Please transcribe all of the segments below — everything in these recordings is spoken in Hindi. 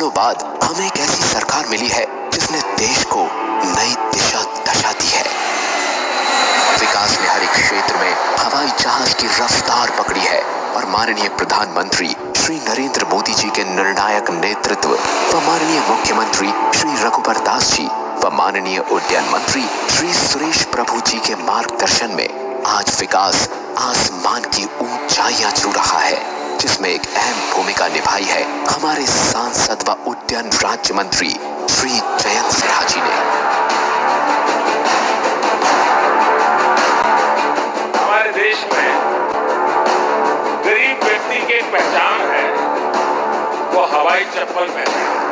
सालों बाद हमें एक ऐसी सरकार मिली है जिसने देश को नई दिशा दशा दी है। विकास के हर एक क्षेत्र में हवाई जहाज की रफ्तार पकड़ी है और माननीय प्रधानमंत्री श्री नरेंद्र मोदी जी के निर्णायक नेतृत्व व माननीय मुख्यमंत्री श्री रघुवर दास जी व माननीय उड्डयन मंत्री श्री सुरेश प्रभु जी के मार्गदर्शन में आज विकास आसमान की ऊंचाइयां छू रहा है, जिसमें एक अहम भूमिका निभाई है हमारे सांसद व उड्डयन राज्य मंत्री श्री जयंत सिन्हा जी ने। हमारे देश में गरीब व्यक्ति की पहचान है वो हवाई चप्पल पहनना है।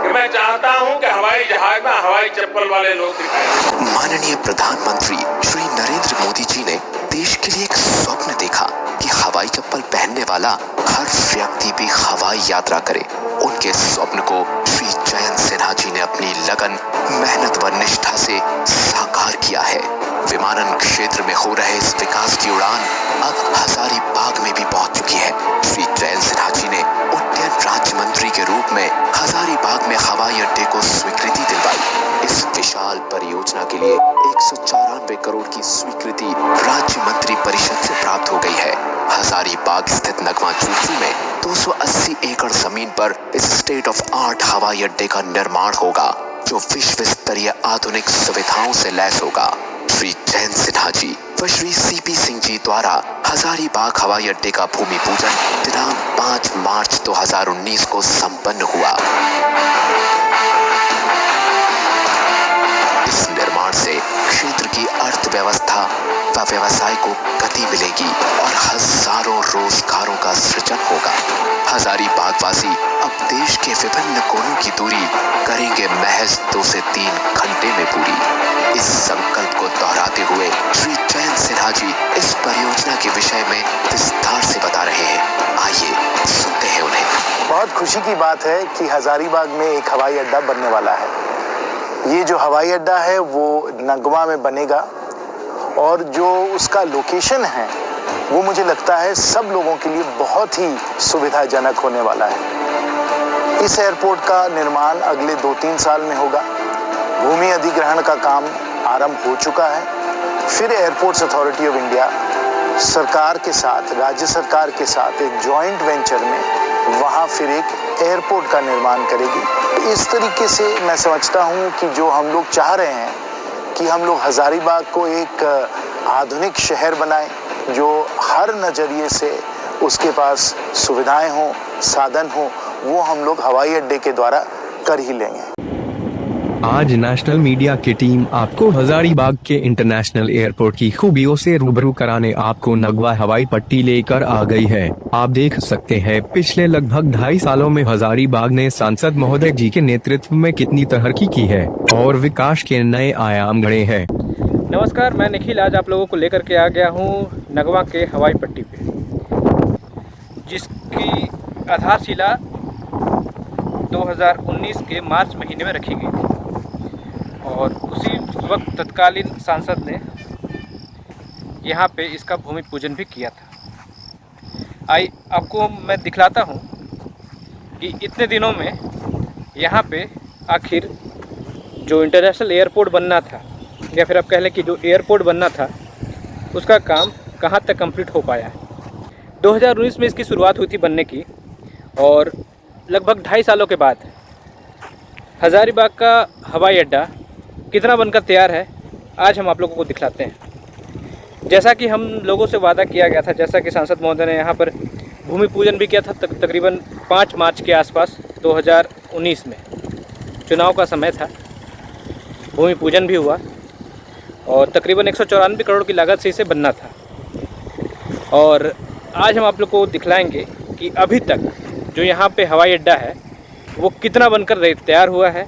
कि मैं चाहता हूं कि हवाई जहाज में हवाई चप्पल वाले लोग दिखाएं। माननीय प्रधानमंत्री श्री नरेंद्र मोदी जी ने देश के लिए एक स्वप्न देखा कि हवाई चप्पल पहनने वाला हर व्यक्ति भी हवाई यात्रा करे। उनके स्वप्न को श्री जयंत सिन्हा जी ने अपनी लगन, मेहनत व निष्ठा से साकार किया है। विमानन क्षेत्र में हो रहे इस विकास की उड़ान अब हजारीबाग में भी पहुंच चुकी है। श्री जयंत सिन्हा जी ने उड्डयन राज्य मंत्री के रूप में हजारीबाग में हवाई अड्डे को स्वीकृति दिलवाई। इस विशाल परियोजना के लिए 194 करोड़ की स्वीकृति राज्य मंत्री परिषद से प्राप्त हो गई है। हजारीबाग स्थित नगमा चूचू में 280 एकड़ जमीन पर इस स्टेट ऑफ आर्ट हवाई अड्डे का निर्माण होगा, जो विश्व स्तरीय आधुनिक सुविधाओं से लैस होगा। श्री जयंत सिन्हा जी व श्री सीपी सिंह जी द्वारा हजारीबाग हवाई अड्डे का भूमि पूजन दिनांक 5 मार्च 2019 को संपन्न हुआ। इस निर्माण से क्षेत्र की अर्थव्यवस्था व व्यवसाय को गति मिलेगी और हजारों रोजगारों का सृजन होगा। हजारीबाग वासी अब देश के विभिन्न कोनों की दूरी करेंगे महज 2 से 3 घंटे में पूरी। इस संकल्प को दोहराते हुए श्री जयंत सिन्हा जी इस परियोजना के विषय में विस्तार से बता रहे हैं। आइए सुनते हैं उन्हें। बहुत खुशी की बात है कि हजारीबाग में एक हवाई अड्डा बनने वाला है। ये जो हवाई अड्डा है वो नगमा में बनेगा और जो उसका लोकेशन है वो मुझे लगता है सब लोगों के लिए बहुत ही सुविधाजनक होने वाला है। इस एयरपोर्ट का निर्माण अगले 2-3 साल में होगा। भूमि अधिग्रहण का काम आरंभ हो चुका है। फिर एयरपोर्ट्स अथॉरिटी ऑफ इंडिया सरकार के साथ, राज्य सरकार के साथ एक जॉइंट वेंचर में वहाँ फिर एक एयरपोर्ट का निर्माण करेगी। इस तरीके से मैं समझता हूँ कि जो हम लोग चाह रहे हैं कि हम लोग हजारीबाग को एक आधुनिक शहर बनाएं, जो हर नज़रिए से उसके पास सुविधाएं हों, साधन हों, वो हम लोग हवाई अड्डे के द्वारा कर ही लेंगे। आज नेशनल मीडिया की टीम आपको हजारीबाग के इंटरनेशनल एयरपोर्ट की खूबियों से रूबरू कराने आपको नगवा हवाई पट्टी लेकर आ गई है। आप देख सकते हैं पिछले लगभग 2.5 सालों में हजारीबाग ने सांसद महोदय जी के नेतृत्व में कितनी तरक्की की है और विकास के नए आयाम गढ़े हैं। नमस्कार, मैं निखिल आज आप लोगों को लेकर के आ गया हूँ नगवा के हवाई पट्टी पे, जिसकी आधारशिला 2019 के मार्च महीने में रखी गई थी और उसी वक्त तत्कालीन सांसद ने यहाँ पे इसका भूमि पूजन भी किया था। आपको मैं दिखलाता हूँ कि इतने दिनों में यहाँ पे आखिर जो इंटरनेशनल एयरपोर्ट बनना था, या फिर आप कह लें कि जो एयरपोर्ट बनना था, उसका काम कहाँ तक कंप्लीट हो पाया है। 2019 में इसकी शुरुआत हुई थी बनने की और लगभग 2.5 सालों के बाद हजारीबाग का हवाई अड्डा कितना बनकर तैयार है, आज हम आप लोगों को दिखलाते हैं। जैसा कि हम लोगों से वादा किया गया था, जैसा कि सांसद महोदय ने यहाँ पर भूमि पूजन भी किया था तकरीबन 5 मार्च के आसपास 2019 में, चुनाव का समय था, भूमि पूजन भी हुआ और तकरीबन 194 करोड़ की लागत से इसे बनना था। और आज हम आप लोग को दिखलाएंगे कि अभी तक जो यहाँ पे हवाई अड्डा है वो कितना बनकर तैयार हुआ है।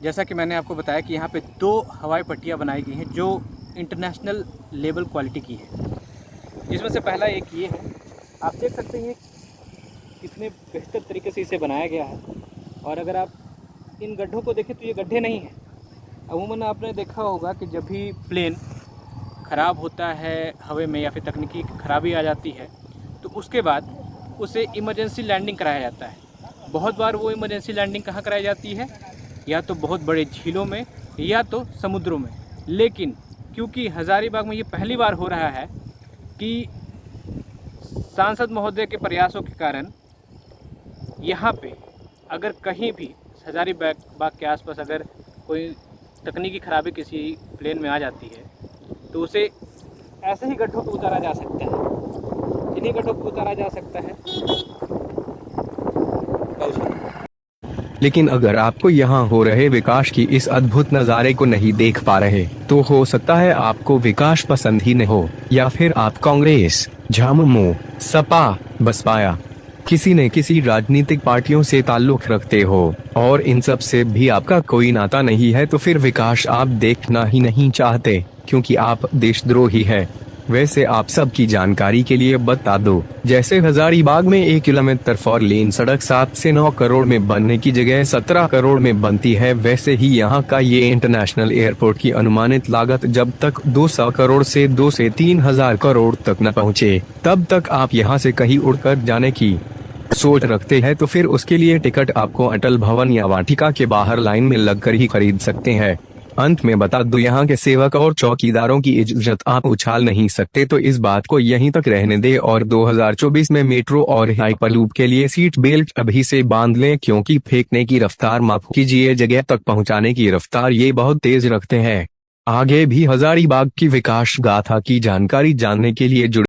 जैसा कि मैंने आपको बताया कि यहाँ पे 2 हवाई पट्टियाँ बनाई गई हैं जो इंटरनेशनल लेवल क्वालिटी की है, जिसमें से पहला एक ये है। आप देख सकते हैं कितने बेहतर तरीके से इसे बनाया गया है। और अगर आप इन गड्ढों को देखें तो ये गड्ढे नहीं हैं। अमूमन आपने देखा होगा कि जब भी प्लेन ख़राब होता है हवा में या फिर तकनीकी खराबी आ जाती है तो उसके बाद उसे इमरजेंसी लैंडिंग कराया जाता है। बहुत बार वो इमरजेंसी लैंडिंग कहाँ कराई जाती है, या तो बहुत बड़े झीलों में या तो समुद्रों में। लेकिन क्योंकि हज़ारीबाग में ये पहली बार हो रहा है कि सांसद महोदय के प्रयासों के कारण यहाँ पे अगर कहीं भी हज़ारीबाग के आसपास अगर कोई तकनीकी खराबी किसी प्लेन में आ जाती है तो उसे ऐसे ही गड्ढों पर उतारा जा सकता है, इन्हीं गड्ढों पर उतारा जा सकता है। लेकिन अगर आपको यहाँ हो रहे विकास की इस अद्भुत नज़ारे को नहीं देख पा रहे तो हो सकता है आपको विकास पसंद ही न हो, या फिर आप कांग्रेस, झामुमो, सपा, बसपा किसी न किसी राजनीतिक पार्टियों से ताल्लुक रखते हो और इन सब से भी आपका कोई नाता नहीं है, तो फिर विकास आप देखना ही नहीं चाहते क्योंकि आप देशद्रोही है। वैसे आप सब की जानकारी के लिए बता दो, जैसे हजारीबाग में 1 किलोमीटर 4 लेन सड़क 7 से 9 करोड़ में बनने की जगह 17 करोड़ में बनती है, वैसे ही यहाँ का ये इंटरनेशनल एयरपोर्ट की अनुमानित लागत जब तक 200 करोड़ से 2 से 3 हजार करोड़ तक न पहुँचे तब तक आप यहाँ से कहीं उड़कर जाने की सोच रखते हैं, तो फिर उसके लिए टिकट आपको अटल भवन या वाटिका के बाहर लाइन में लगकर ही खरीद सकते हैं। अंत में बता दो, यहाँ के सेवक और चौकीदारों की इज्जत आप उछाल नहीं सकते, तो इस बात को यहीं तक रहने दे और 2024 में मेट्रो और हाइपरलूप के लिए सीट बेल्ट अभी से बांध लें, क्योंकि फेंकने की रफ्तार माफ कीजिए, जगह तक पहुँचाने की रफ्तार ये बहुत तेज रखते हैं। आगे भी हजारीबाग की विकास गाथा की जानकारी जानने के लिए जुड़े